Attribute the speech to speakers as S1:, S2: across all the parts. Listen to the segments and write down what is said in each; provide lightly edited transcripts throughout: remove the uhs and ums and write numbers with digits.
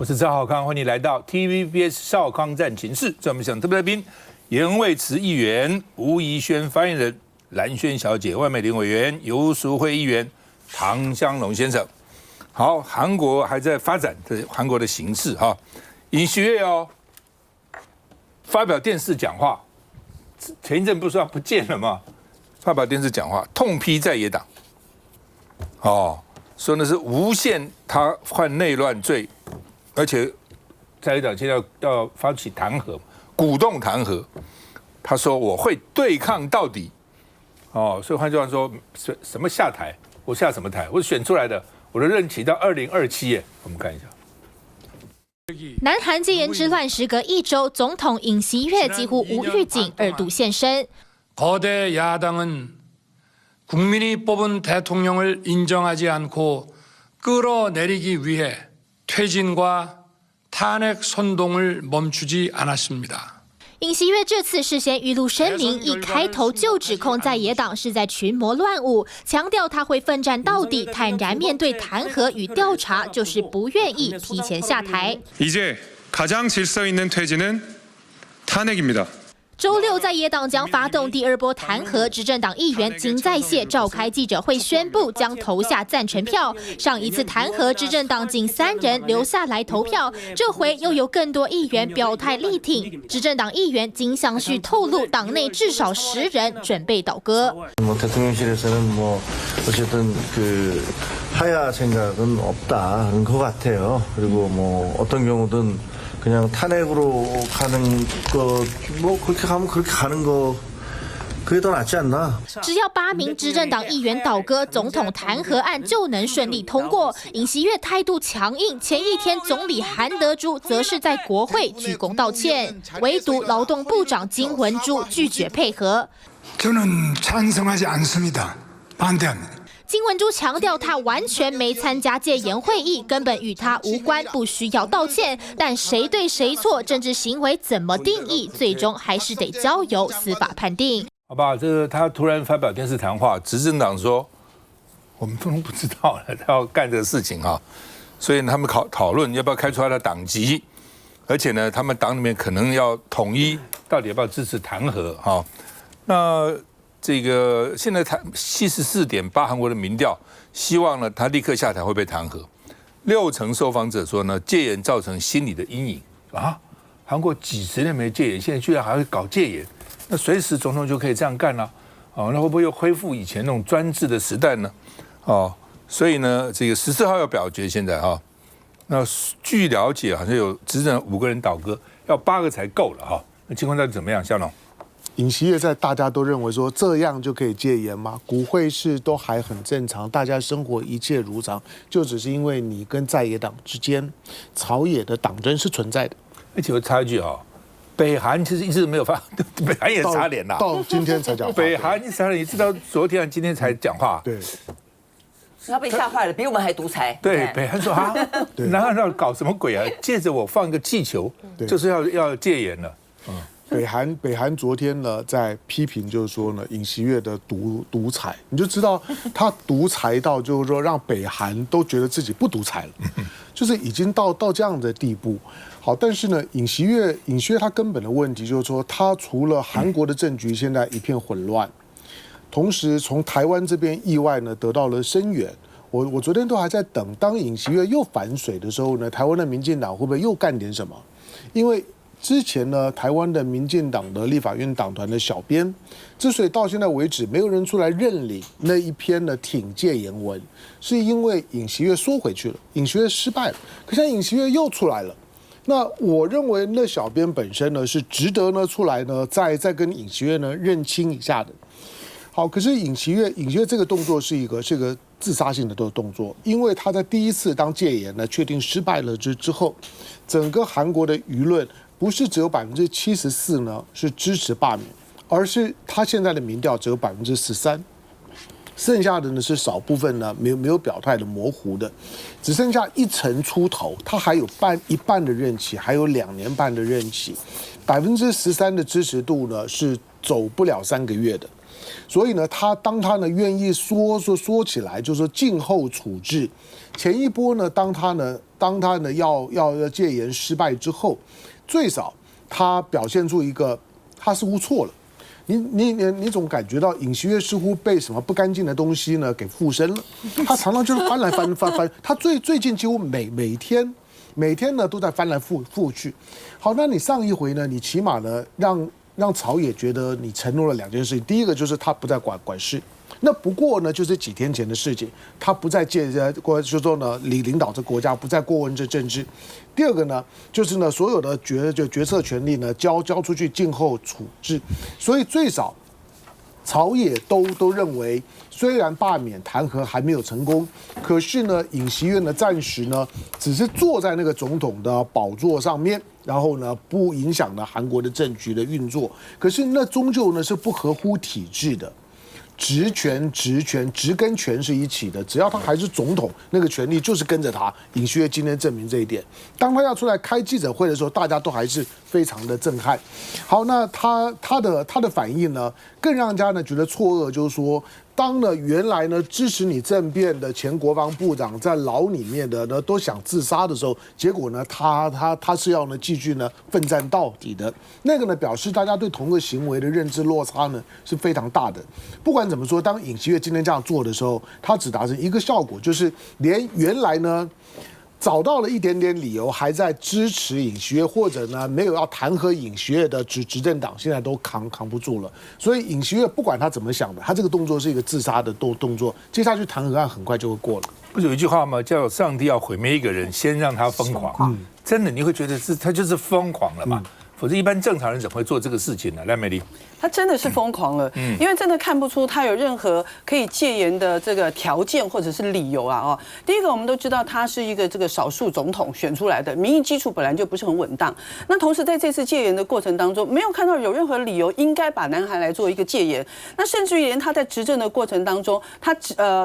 S1: 我是赵少康，欢迎来到 TVBS 少康战情室。在我们想特别来宾，严卫慈议员、吴怡萱发言人、蓝萱小姐、万美玲委员、游淑慧议员、唐湘龙先生。好，韩国还在发展韩国的形势哈。尹锡悦发表电视讲话，前一阵不是说不见了吗？发表电视讲话，痛批在野党，说那是诬陷他犯内乱罪。而且在野党现在要发起弹劾，鼓动弹劾。他说我会对抗到底，所以换句话说，什么下台，我下什么台，我选出来的，我的任期到2027耶。我们看一下。
S2: 南韩戒严之乱时隔1周，总统尹锡悦几乎无预警2度现身。
S3: 거대야당은국민이뽑은대통령을인정하지않고끌어내리기위해퇴진과탄핵선동을멈추지않았습니다。
S2: 尹锡悦这次事先预录声明，一开头就指控在野党是在群魔乱舞，强调他会奋战到底，坦然面对弹劾与调查，就是不愿意提前下台。
S3: 이제가장질서있는퇴진은탄핵입니다。
S2: 周6在野党将发动第2波弹劾，执政党议员金在燮召开记者会，宣布将投下赞成票。上一次弹劾，执政党仅3人留下来投票，这回又有更多议员表态力挺。执政党议员金相旭透露，党内至少10人准备倒戈。
S4: 대통령실에서는뭐어쨌든하야생각은없다그런것같아요그리고어떤경우든그냥 탄핵으로 가는 거 뭐 그렇게 가면 그렇게 가는 거 그게 더 낫지 않나？
S2: 只要8名执政党议员倒戈，总统弹劾案就能顺利通过。尹锡悦态度强硬，前一天总理韩德洙则是在国会鞠躬道歉，唯独劳动部长金文珠拒绝配合。
S3: 저는찬성하지않습니다반대합니다。
S2: 金文珠强调，他完全没参加戒严会议，根本与他无关，不需要道歉。但谁对谁错，政治行为怎么定义，最终还是得交由司法判定。
S1: 好吧，这个他突然发表电视谈话，执政党说我们都不知道了，他要干这个事情啊，所以他们讨论要不要开除他的党籍，而且呢，他们党里面可能要统一，到底要不要支持弹劾哈？那。 这个现在74.8%韩国的民调，希望呢他立刻下台会被弹劾。60%受访者说呢，戒严造成心理的阴影啊。韩国几十年没戒严，现在居然还会搞戒严，那随时总统就可以这样干了那会不会又恢复以前那种专制的时代呢？所以呢，这个14号要表决，现在那据了解，好像有执政5个人倒戈，要8个才够了那情况到底怎么样，肖龙？
S5: 尹锡悦在大家都认为说这样就可以戒严吗？股汇市都还很正常，大家生活一切如常，就只是因为你跟在野党之间朝野的党争是存在的。
S1: 而且我插一句北韩其实一直没有发，北韩也擦脸啦，
S5: 到今天才讲话。
S1: 北韩一擦脸，你知道昨天今天才讲话。
S5: 对，
S6: 他被吓坏了，比我们还独裁。
S1: 对，北韩说南韩要搞什么鬼啊？借着我放一个气球，就是要戒严了。
S5: 北韩昨天呢在批评，就是说呢尹锡悦的独裁，你就知道他独裁到就是说让北韩都觉得自己不独裁了，就是已经到这样的地步。好，但是呢尹锡悦他根本的问题就是说，他除了韩国的政局现在一片混乱，同时从台湾这边意外呢得到了声援。我昨天都还在等，当尹锡悦又反水的时候呢，台湾的民进党会不会又干点什么？因为 之前呢，台湾的民进党的立法院党团的小编，之所以到现在为止没有人出来认领那一篇的挺戒严文，是因为尹锡悦缩回去了，尹锡悦失败了。可现在尹锡悦又出来了，那我认为那小编本身呢是值得呢出来呢再跟尹锡悦呢认清一下的。好，可是尹锡悦这个动作是一个自杀性的动作，因为他在第一次当戒严呢确定失败了之后，整个韩国的舆论。 不是只有74%呢是支持罢免，而是他现在的民调只有13%，剩下的呢是少部分呢没有表态的模糊的，只剩下1成出头，他还有一半的任期，还有2年半的任期，13%的支持度呢是走不了3个月的。所以呢，当他呢愿意说起来，就是说静候处置。前一波呢，当他呢要戒严失败之后，最少他表现出一个他似乎错了。你总感觉到尹锡悦似乎被什么不干净的东西呢给附身了，他常常就是翻来翻，他最近几乎每天呢都在翻来覆去。好，那你上一回呢，你起码呢让朝野觉得你承诺了2件事情，第一个就是他不再管事。那不过呢，就是几天前的事情，他不再就是说呢，领导这国家不再过问这政治。第二个呢，就是呢，所有的决策权力呢交出去，静候处置。所以最少朝野都认为，虽然罢免弹劾还没有成功，可是呢，尹锡悦呢暂时呢只是坐在那个总统的宝座上面，然后呢不影响了韩国的政局的运作。可是那终究呢是不合乎体制的。职跟权是一起的，只要他还是总统，那个权力就是跟着他。尹锡悦今天证明这一点。当他要出来开记者会的时候，大家都还是非常的震撼。好，那他的反应呢，更让人家呢觉得错愕，就是说，当呢原来呢支持你政变的前国防部长在牢里面的呢都想自杀的时候，结果呢他是要呢继续呢奋战到底的。那个呢表示大家对同个行为的认知落差呢是非常大的。不管怎么说，当尹锡悦今天这样做的时候，他只达成一个效果，就是连原来呢找到了一点点理由还在支持尹锡悦，或者呢没有要弹劾尹锡悦的执政党，现在都扛不住了。所以尹锡悦不管他怎么想的，他这个动作是一个自杀的动作，接下去弹劾案很快就会过了。
S1: 不是有一句话吗？叫上帝要毁灭一个人，先让他疯狂。真的，你会觉得他就是疯狂了嘛？否则一般正常人怎么会做这个事情呢？赖美丽。
S7: 他真的是疯狂了，因为真的看不出他有任何可以戒严的这个条件或者是理由啊！哦，第一个我们都知道他是一个这个少数总统选出来的，民意基础本来就不是很稳当。那同时在这次戒严的过程当中，没有看到有任何理由应该把南韩来做一个戒严。那甚至于连他在执政的过程当中，他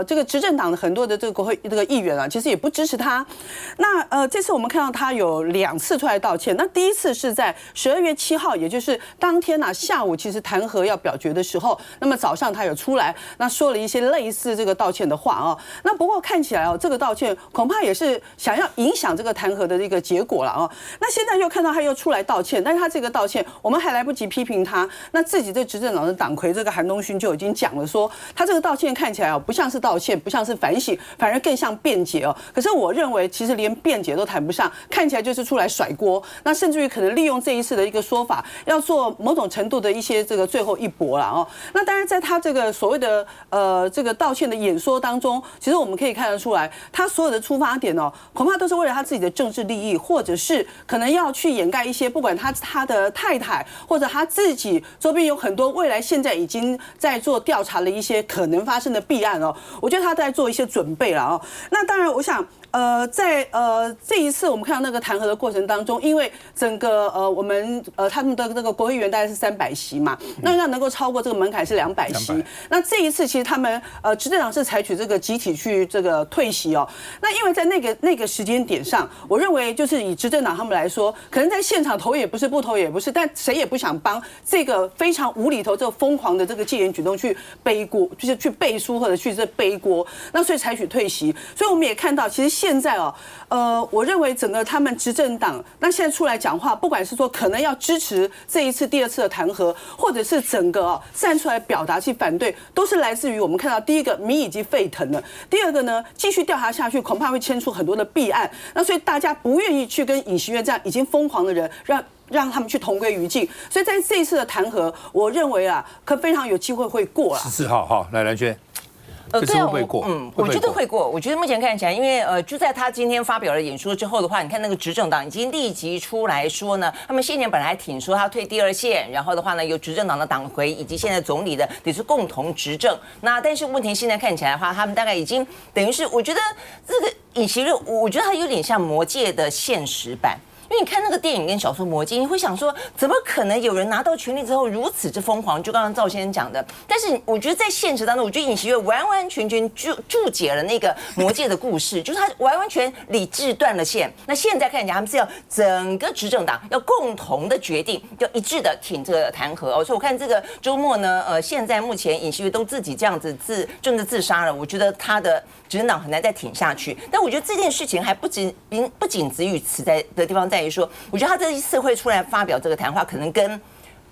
S7: 这个执政党的很多的这个国会这个议员啊，其实也不支持他。那这次我们看到他有2次出来道歉。那第一次是在12月7号，也就是当天啊下午，其实弹劾要表决的时候，那么早上他有出来，那说了一些类似这个道歉的话啊。那不过看起来哦，这个道歉恐怕也是想要影响这个弹劾的一个结果了啊。那现在又看到他又出来道歉，但是他这个道歉，我们还来不及批评他，那自己这执政党的党魁这个韩东勋就已经讲了说，他这个道歉看起来哦不像是道歉，不像是反省，反而更像辩解哦。可是我认为其实连辩解都谈不上，看起来就是出来甩锅，那甚至于可能利用这一次的一个说法，要做某种程度的一些这个最后一搏了哦。那当然，在他这个所谓的这个道歉的演说当中，其实我们可以看得出来，他所有的出发点哦，恐怕都是为了他自己的政治利益，或者是可能要去掩盖一些，不管他的太太或者他自己周边有很多未来现在已经在做调查的一些可能发生的弊案哦，我觉得他在做一些准备了哦。那当然，我想。在这一次我们看到那个弹劾的过程当中，因为整个我们他们的这个国会议员大概是300席嘛，那要能够超过这个门槛是200席。那这一次其实他们执政党是采取这个集体去这个退席哦。那因为在那个时间点上，我认为就是以执政党他们来说，可能在现场投也不是，不投也不是，但谁也不想帮这个非常无厘头、这个疯狂的这个戒严举动去背锅，就是去背书或者去这背锅。那所以采取退席。所以我们也看到，其实现在哦，我认为整个他们执政党那现在出来讲话，不管是说可能要支持这一次第2次的弹劾，或者是整个站出来表达去反对，都是来自于我们看到第一个民已经沸腾了，第二个呢继续调查下去，恐怕会牵出很多的弊案。那所以大家不愿意去跟尹锡悦这样已经疯狂的人让他们去同归于尽。所以在这一次的弹劾，我认为啊，可非常有机会会过了。
S1: 14号，好，来蓝轩。
S8: 对啊，我觉得会过。我觉得目前看起来，因为就在他今天发表了演说之后的话，你看那个执政党已经立即出来说呢，他们先前本来挺说他退第2线，然后的话呢，由执政党的党魁以及现在总理的得是共同执政。那但是问题现在看起来的话，他们大概已经等于是，我觉得这个尹锡悦，我觉得他有点像魔戒的现实版。因为你看那个电影跟小说《魔戒》，你会想说，怎么可能有人拿到权力之后如此之疯狂？就刚刚赵先生讲的，但是我觉得在现实当中，我觉得尹锡悦完完全全注解了那个魔戒的故事，就是他完完全理智断了线。那现在看起来，他们是要整个执政党要共同的决定，要一致的挺这个弹劾哦。所以我看这个周末呢，现在目前尹锡悦都自己这样子政治自杀了，我觉得他的执政党很难再挺下去。但我觉得这件事情还不仅止于此的地方在于说，我觉得他这一次会出来发表这个谈话，可能跟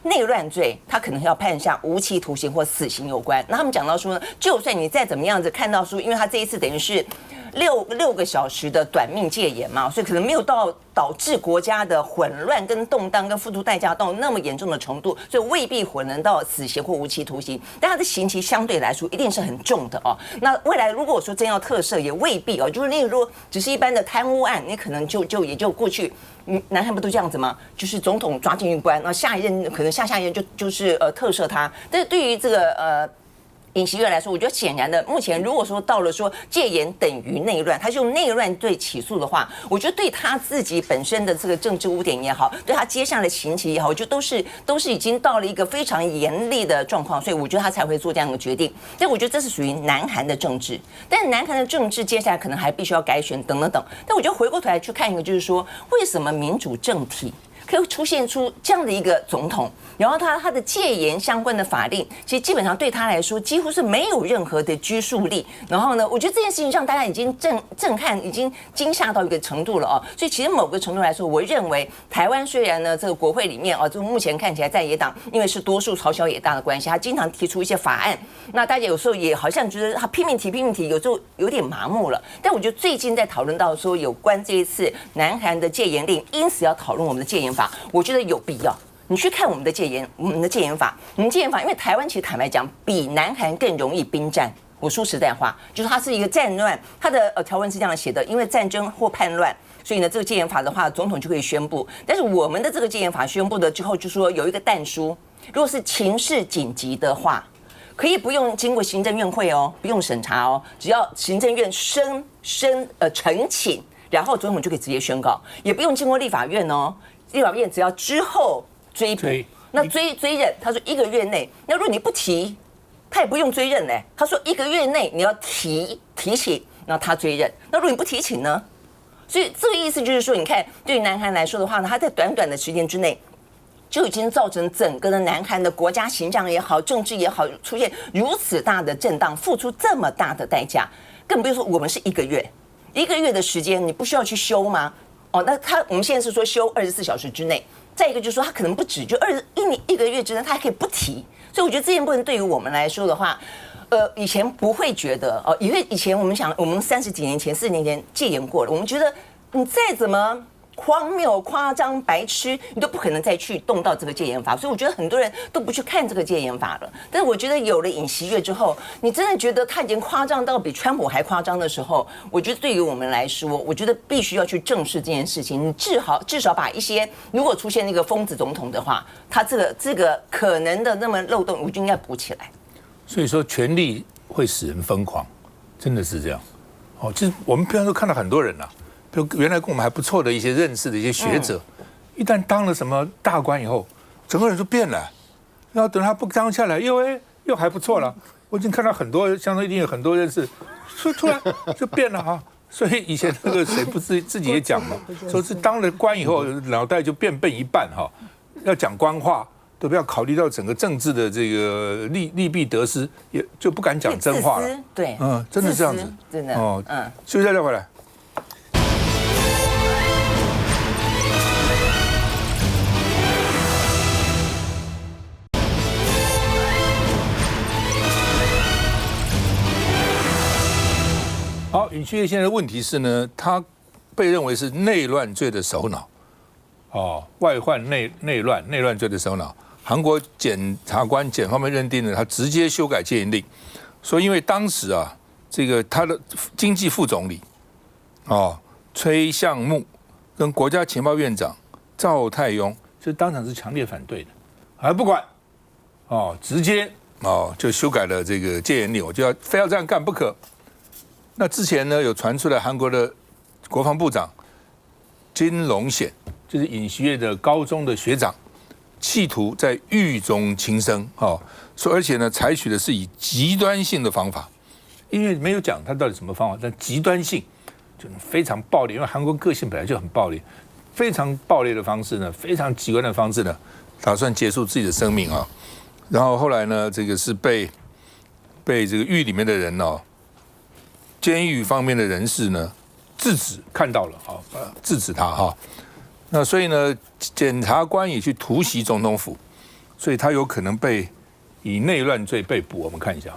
S8: 内乱罪他可能要判下无期徒刑或死刑有关。那他们讲到说呢，就算你再怎么样子看到说，因为他这一次等于是6个小时的短命戒严嘛，所以可能没有导致国家的混乱跟动荡跟付出代价到那么严重的程度，所以未必可能到死刑或无期徒刑，但他的刑期相对来说一定是很重的哦。那未来如果说真要特赦，也未必哦，就是例如说只是一般的贪污案，你可能也就过去。南韩不都这样子吗？就是总统抓进去关，然后下一任可能下一任就是特赦他。但是对于这个尹锡悦来说，我觉得显然的，目前如果说到了说戒严等于内乱，他是用内乱罪起诉的话，我觉得对他自己本身的这个政治污点也好，对他接下来的刑期也好，我觉得都是已经到了一个非常严厉的状况，所以我觉得他才会做这样的决定。但我觉得这是属于南韩的政治，但南韩的政治接下来可能还必须要改选等等等。但我觉得回过头来去看一个，就是说为什么民主政体可以出现出这样的一个总统，然后他的戒严相关的法令，其实基本上对他来说几乎是没有任何的拘束力。然后呢，我觉得这件事情让大家已经震撼，已经惊吓到一个程度了哦。所以其实某个程度来说，我认为台湾虽然呢这个国会里面哦，就目前看起来在野党因为是多数朝小野大的关系，他经常提出一些法案，那大家有时候也好像觉得他拼命提，有时候有点麻木了。但我觉得最近在讨论到说有关这一次南韩的戒严令，因此要讨论我们的戒严法，我觉得有必要。你去看我们的戒严法，因为台湾其实坦白讲比南韩更容易兵战。我说实在话，就是它是一个战乱，它的条文是这样写的，因为战争或叛乱，所以呢这个戒严法的话，总统就可以宣布。但是我们的这个戒严法宣布的之后，就说有一个但书，如果是情势紧急的话，可以不用经过行政院会哦，不用审查哦，只要行政院呈请，然后总统就可以直接宣告，也不用经过立法院哦。立法院只要之后追捕，那追认，他说1个月内，那如果你不提，他也不用追认嘞。他说1个月内你要提起，那他追认。那如果你不提起呢？所以这个意思就是说，你看对于南韩来说的话呢，他在短短的时间之内，就已经造成整个的南韩的国家形象也好，政治也好，出现如此大的震荡，付出这么大的代价，更不用说我们是1个月的时间，你不需要去修吗？哦，那我们现在是说修24小时之内，再一个就是说他可能不止，就1个月之内他还可以不提，所以我觉得这件部分对于我们来说的话，以前不会觉得哦，因为以前我们30几年前、40年前戒严过了，我们觉得你再怎么荒谬、夸张、白痴，你都不可能再去动到这个戒严法，所以我觉得很多人都不去看这个戒严法了。但是我觉得有了尹锡悦之后，你真的觉得他已经夸张到比川普还夸张的时候，我觉得对于我们来说，我觉得必须要去正视这件事情。你至少把一些如果出现那个疯子总统的话，他这个可能的那么漏洞，我就应该补起来。
S1: 所以说，权力会使人疯狂，真的是这样。哦，其实我们平常都看到很多人啊。就原来跟我们还不错的一些认识的一些学者，一旦当了什么大官以后，整个人就变了。然后等他不当下来，又还不错了。我已经看到很多，相当一定有很多认识，所以突然就变了哈。所以以前那个谁不是自己也讲嘛，说是当了官以后脑袋就变笨一半哈，要讲官话都不要考虑到整个政治的这个利弊得失，也就不敢讲真话了。
S8: 对，
S1: 真的这样子，
S8: 真的
S1: 休息再回来。好，尹锡悦现在的问题是呢，他被认为是内乱罪的首脑，外患内乱罪的首脑。韩国检察官检方面认定了他直接修改戒严令，说因为当时啊，这个他的经济副总理崔相木跟国家情报院长赵泰庸，就当场是强烈反对的，还不管，直接就修改了这个戒严令，我就非要这样干不可。那之前呢，有传出来韩国的国防部长金龙显就是尹锡悦的高中的学长，企图在狱中轻生说而且呢采取的是以极端性的方法，因为没有讲他到底什么方法，但极端性就是非常暴力，因为韩国个性本来就很暴力，非常暴力的方式呢，非常极端的方式呢，打算结束自己的生命然后后来呢，这个是被这个狱里面的人监狱方面的人士呢制止，看到了制止他那所以呢，检察官也去突袭总统府，所以他有可能被以内乱罪被捕。我们看一下。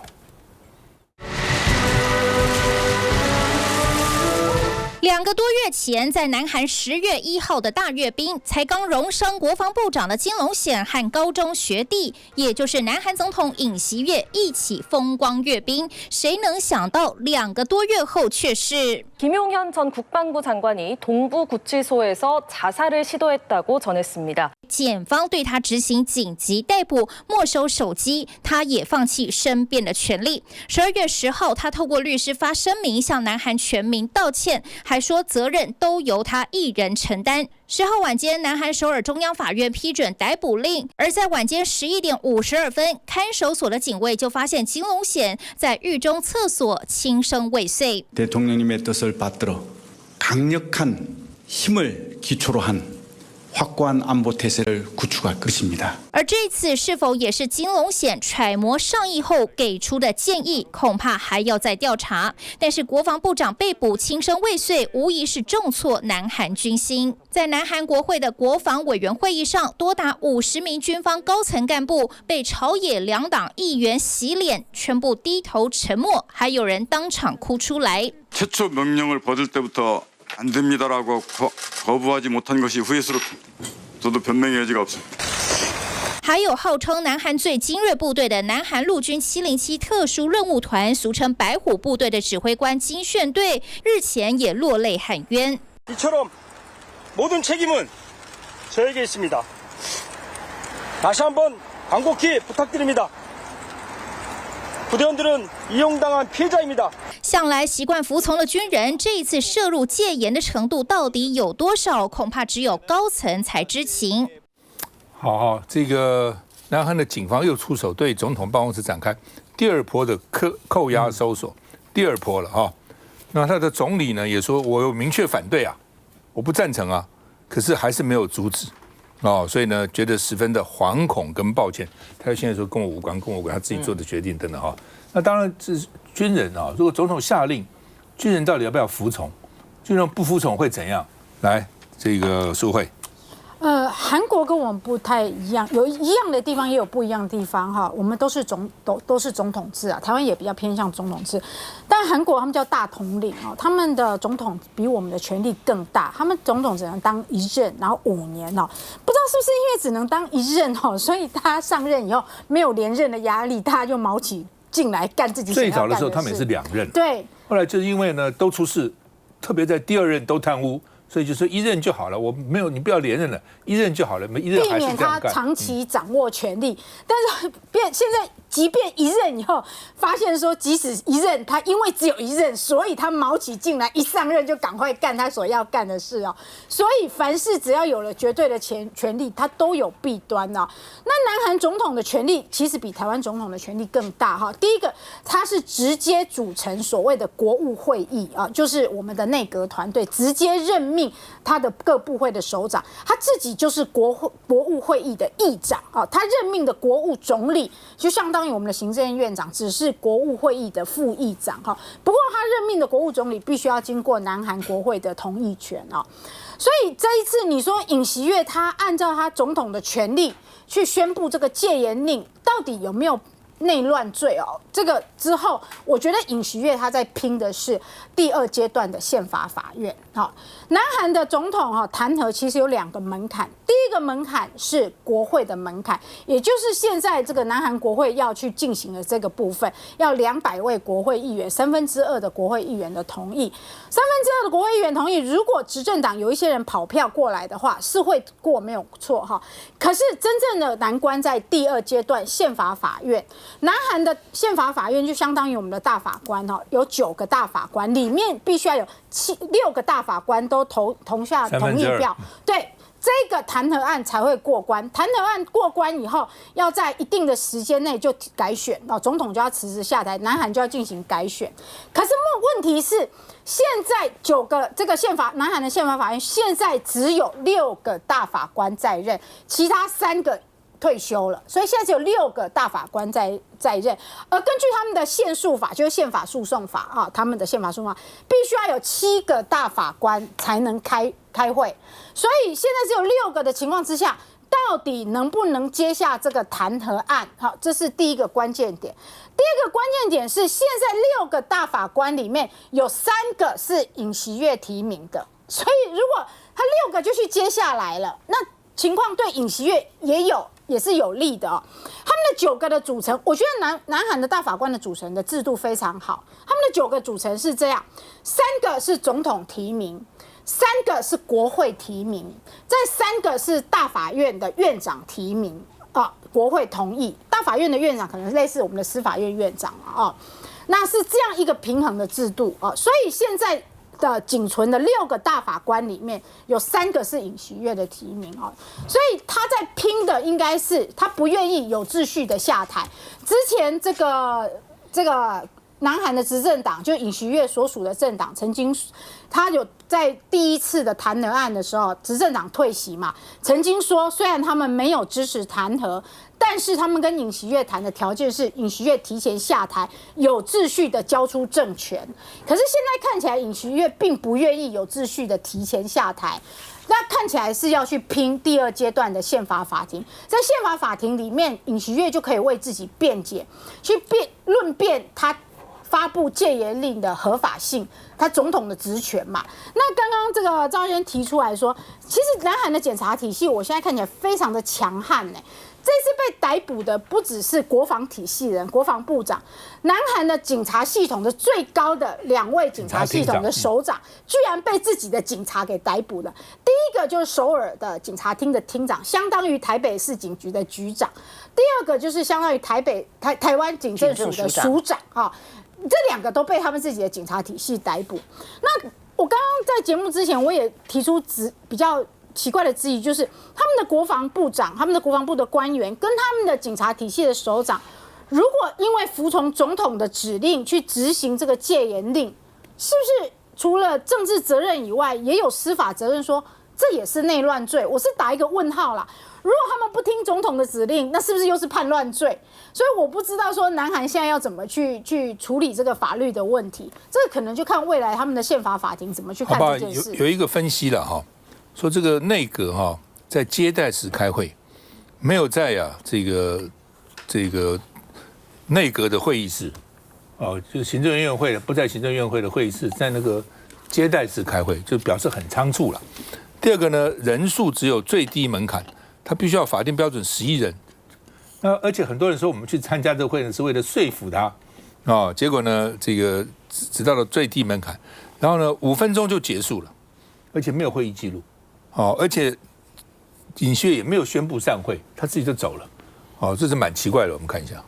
S9: 2个多月前，在南韩10月1号的大阅兵，才刚荣升国防部长的金龙显和高中学弟，也就是南韩总统尹锡悦一起风光阅兵。谁能想到2个多月后却是
S10: 김용현 전 국방부 장관이 동부구치소에서 자살을 시도했다고 전했습니다.
S9: 检方对他执行紧急逮捕，没收手机，他也放弃申辩的权利。12月10号，他透过律师发声明向南韩全民道歉，还说责任都由他一人承担。10号晚间，南韩首尔中央法院批准逮捕令，而在晚间11点52分，看守所的警卫就发现金龙显在狱中厕所轻生未遂。
S11: 대통령님의 뜻을 받들어 강력한 힘을 기초로 한 확고한 안보 태세를 구축할 것입니다.
S9: 而这次是否也是金龙显揣摩上意后给出的建议，恐怕还要再调查。但是国防部长被捕轻生未遂，无疑是重挫南韩军心。在南韩国会的国防委员会议上，多达50名军方高层干部被朝野两党议员洗脸，全部低头沉默，还有人当场哭出来。
S12: 최초 명령을 받을 때부터 안 됩니다라고 거부하지 못한 것이 후회스럽습니다. 저도 변명의 여지가 없습니다.
S9: 还有号称南韩最精锐部队的南韩陆军707特殊任务团，俗称白虎部队的指挥官金炫队，日前也落泪喊冤。
S13: 이처럼 모든 책임은 저에게 있습니다. 다시 한번 간곡히 부탁드립니다. 부대원들은 이용당한 피해자입니다.
S9: 向来习惯服从的军人，这一次涉入戒严的程度到底有多少？恐怕只有高层才知情。
S1: 好，这个南韩的警方又出手，对总统办公室展开第2波的扣押搜索，第2波了那他的总理呢也说，我有明确反对我不赞成可是还是没有阻止所以呢觉得十分的惶恐跟抱歉。他现在说跟我无关，他自己做的决定等等那当然是军人如果总统下令，军人到底要不要服从？军人不服从会怎样？来，这个淑慧。
S14: 韩国跟我们不太一样，有一样的地方，也有不一样的地方我们都是总统制台湾也比较偏向总统制，但韩国他们叫大统领他们的总统比我们的权力更大，他们总统只能当1任，然后5年不知道是不是因为只能当1任所以他上任以后没有连任的压力，大家就卯起劲来干自己想要干的事。
S1: 最早的时候他们也是2任，
S14: 对，
S1: 后来就是因为呢都出事，特别在第2任都贪污。所以就说1任就好了，我没有，你不要连任了，1任就好了，1任还是这样干，避免
S14: 他长期掌握权力。但是现在即便1任以后，发现说即使1任，他因为只有1任，所以他卯起劲来，一上任就赶快干他所要干的事所以凡事只要有了绝对的权力，他都有弊端那南韩总统的权力其实比台湾总统的权力更大第一个，他是直接组成所谓的国务会议就是我们的内阁团队直接任命他的各部会的首长，他自己就是国务会议的议长他任命的国务总理就相当于我们的行政院院长，只是国务会议的副议长不过他任命的国务总理必须要经过南韩国会的同意权所以这一次你说尹锡悦他按照他总统的权力去宣布这个戒严令，到底有没有内乱罪这个之后，我觉得尹锡悦他在拼的是第2阶段的宪法法院南韩的总统弹劾其实有2个门槛，第一个门槛是国会的门槛，也就是现在这个南韩国会要去进行的这个部分，要200位国会议员2/3的国会议员的同意，2/3的国会议员同意，如果执政党有一些人跑票过来的话，是会过没有错可是真正的难关在第2阶段宪法法院。南韩的宪法法院就相当于我们的大法官有9个大法官，里面必须要有6个大法官都投下同意票，对，这个弹劾案才会过关。弹劾案过关以后，要在一定的时间内就改选，总统就要辞职下台，南韩就要进行改选。可是问题是，现在9个这个南韩的宪法法院现在只有6个大法官在任，其他3个退休了，所以现在只有6个大法官在任。而根据他们的宪诉法，就是宪法诉讼法啊，他们的宪法诉讼法必须要有7个大法官才能开会，所以现在只有6个的情况之下，到底能不能接下这个弹劾案？好，这是第一个关键点。第二个关键点是，现在6个大法官里面有3个是尹锡悦提名的，所以如果他6个就去接下来了，那情况对尹锡悦也是有利的哦。他们的9个的组成，我觉得南韩的大法官的组成的制度非常好。他们的9个组成是这样：3个是总统提名，3个是国会提名，再3个是大法院的院长提名啊，国会同意。大法院的院长可能类似我们的司法院院长啊，那是这样一个平衡的制度啊。所以现在的仅存的6个大法官里面，有3个是尹锡悦的提名啊，所以他在拼的应该是他不愿意有秩序的下台。之前这个南韩的执政党，就尹锡悦所属的政党，曾经他有在第一次的弹劾案的时候，执政党退席嘛，曾经说虽然他们没有支持弹劾，但是他们跟尹锡悦谈的条件是尹锡悦提前下台，有秩序的交出政权。可是现在看起来，尹锡悦并不愿意有秩序的提前下台。那看起来是要去拼第2阶段的宪法法庭，在宪法法庭里面，尹锡悦就可以为自己辩解，去论辩他发布戒严令的合法性，他总统的职权嘛。那刚刚这个赵先生提出来说，其实南韩的检察体系，我现在看起来非常的强悍呢。这次被逮捕的不只是国防体系人，国防部长，南韩的警察系统的最高的2位警察系统的首长，居然被自己的警察给逮捕了。第一个就是首尔的警察厅的厅长，相当于台北市警局的局长；第2个就是相当于台湾警政署的署长啊。这2个都被他们自己的警察体系逮捕。那我刚刚在节目之前，我也提出比较奇怪的质疑，就是他们的国防部长、他们的国防部的官员跟他们的警察体系的首长，如果因为服从总统的指令去执行这个戒严令，是不是除了政治责任以外，也有司法责任说这也是内乱罪？我是打一个问号啦。如果他们不听总统的指令，那是不是又是叛乱罪？所以我不知道说南韩现在要怎么去处理这个法律的问题，这个可能就看未来他们的宪法法庭怎么去看这件事。
S1: 有一个分析了哈，说这个内阁在接待时开会，没有在这个内阁的会议室就行政院会不在行政院会的会议室，在那个接待时开会，就表示很仓促了。第2个呢，人数只有最低门槛，他必须要法定标准11人。那而且很多人说我们去参加这个会呢是为了说服他结果呢这个只到了最低门槛，然后呢5分钟就结束了，而且没有会议记录而且尹锡悦也没有宣布散会，他自己就走了这是蛮奇怪的。我们看一下。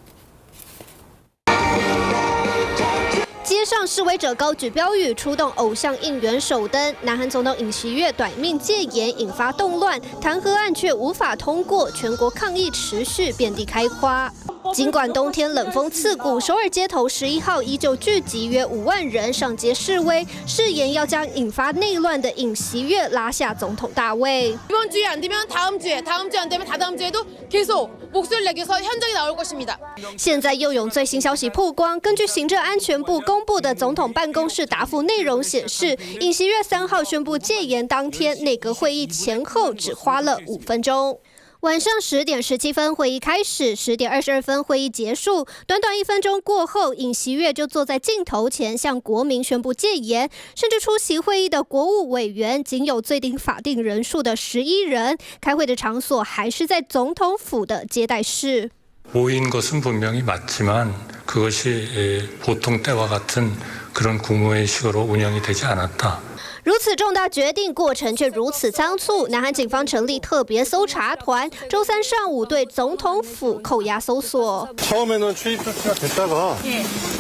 S15: 街上示威者高举标语，出动偶像应援手灯。南韩总统尹锡悦短命戒严，引发动乱，弹劾案却无法通过，全国抗议持续，遍地开花。尽管冬天冷风刺骨，首尔街头11号依旧聚集约5万人上街示威，誓言要将引发内乱的尹锡悦拉下总统大位。
S16: 이번 주에 안 되면 다음 주에, 다음 주에 안 되면 다다음 주에도 계속 목소리를 내서 현장에 나올 것입니다.
S15: 现在又有最新消息曝光，根据行政安全部公布的总统办公室答复内容显示，尹锡悦3号宣布戒严当天，内阁会议前后只花了5分钟。晚上10点17分，会议开始；10点22分，会议结束。短短1分钟过后，尹锡悦就坐在镜头前向国民宣布戒严，甚至出席会议的国务委员仅有最低法定人数的11人。开会的场所还是在总统府的接待室。
S17: 모인 것은 분명히 맞지만 그것이 보통 때와 같은 그런 국무회의식으로 운영이 되지 않았다.
S15: 如此重大决定过程却如此仓促，南韩警方成立特别搜查团，周3上午对总统府扣押搜索。
S18: 처음에는 출입 조치가 됐다가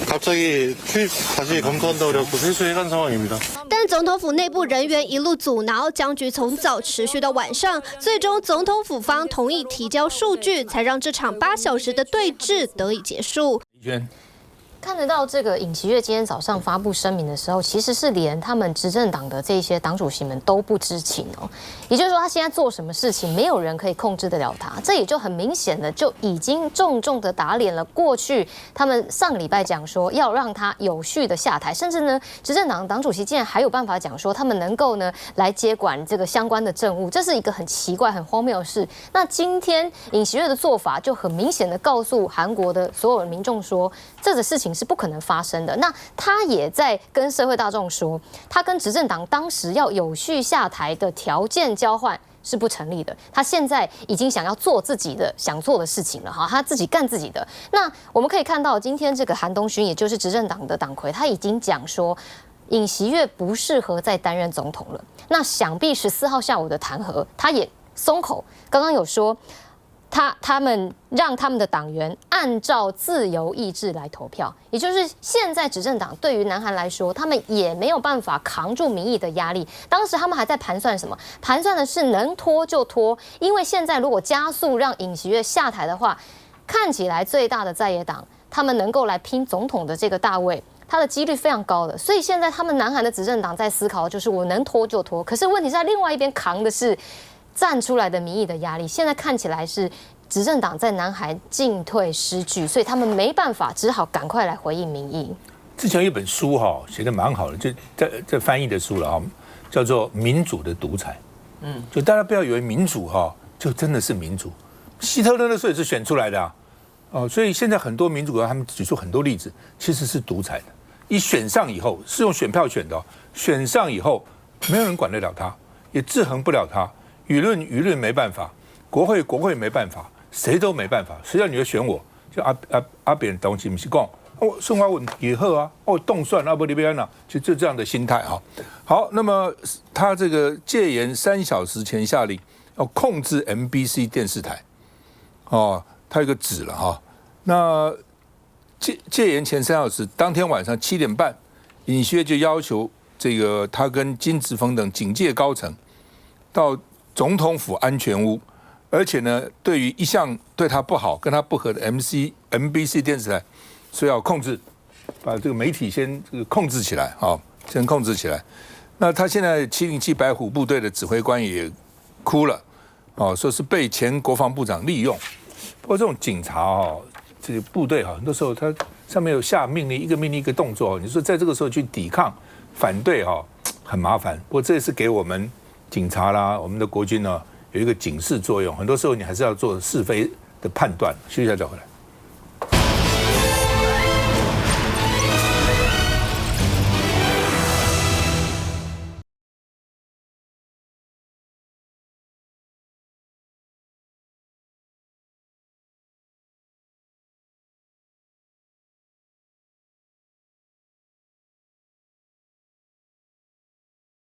S18: 갑자기 출입 다시 검토한다고 그래서 회수해간 상황입니다.
S15: 但总统府内部人员一路阻挠，僵局从早持续到晚上，最终总统府方同意提交数据，才让这场8小时的对峙得以结束。
S18: 看得到这个尹锡悦今天早上发布声明的时候，其实是连他们执政党的这些党主席们都不知情哦。也就是说，他现在做什么事情，没有人可以控制得了他。这也就很明显的就已经重重的打脸了过去他们上个礼拜讲说要让他有序的下台，甚至呢，执政党党主席竟然还有办法讲说他们能够呢来接管这个相关的政务，这是一个很奇怪、很荒谬的事。那今天尹锡悦的做法就很明显的告诉韩国的所有民众说，这个事情是不可能发生的。那他也在跟社会大众说，他跟执政党当时要有序下台的条件交换是不成立的。他现在已经想要做自己的想做的事情了哈，他自己干自己的。那我们可以看到，今天这个韩东勋，也就是执政党的党魁，他已经讲说，尹锡悦不适合再担任总统了。那想必14号下午的弹劾，他也松口，刚刚有说。他们让他们的党员按照自由意志来投票，也就是现在执政党对于南韩来说，他们也没有办法扛住民意的压力。当时他们还在盘算什么？盘算的是能拖就拖，因为现在如果加速让尹锡悦下台的话，看起来最大的在野党他们能够来拼总统的这个大位，它的几率非常高的。所以现在他们南韩的执政党在思考，就是我能拖就拖。可是问题是在另外一边扛的是站出来的民意的压力，现在看起来是执政党在南韩进退失据，所以他们没办法，只好赶快来回应民意。
S1: 之前有一本书写得蛮好的，就这翻译的书了叫做《民主的独裁》。就大家不要以为民主就真的是民主，希特勒那时候也是选出来的所以现在很多民主国家他们举出很多例子，其实是独裁的。一选上以后是用选票选的选上以后没有人管得了他，也制衡不了他。舆论没办法，国会没办法，谁都没办法。谁叫你要选我？就阿扁东西不是讲生活问题也好动算不里边就这样的心态好，那么他这个戒严3小时前下令要控制 MBC 电视台他有个旨了那戒严前3小时，当天晚上7点半，尹锡悦就要求这个他跟金直峰等警界高层到总统府安全屋，而且呢，对于一向对他不好、跟他不合的 MBC 电视台，所以要控制，把这个媒体先控制起来先控制起来。那他现在707白虎部队的指挥官也哭了说是被前国防部长利用。不过这种警察这个部队很多时候他上面有下命令，一个命令一个动作你说在这个时候去抵抗、反对很麻烦。不过这也是给我们警察啦，我们的国军有一个警示作用，很多时候你还是要做是非的判断。休息一下再回来。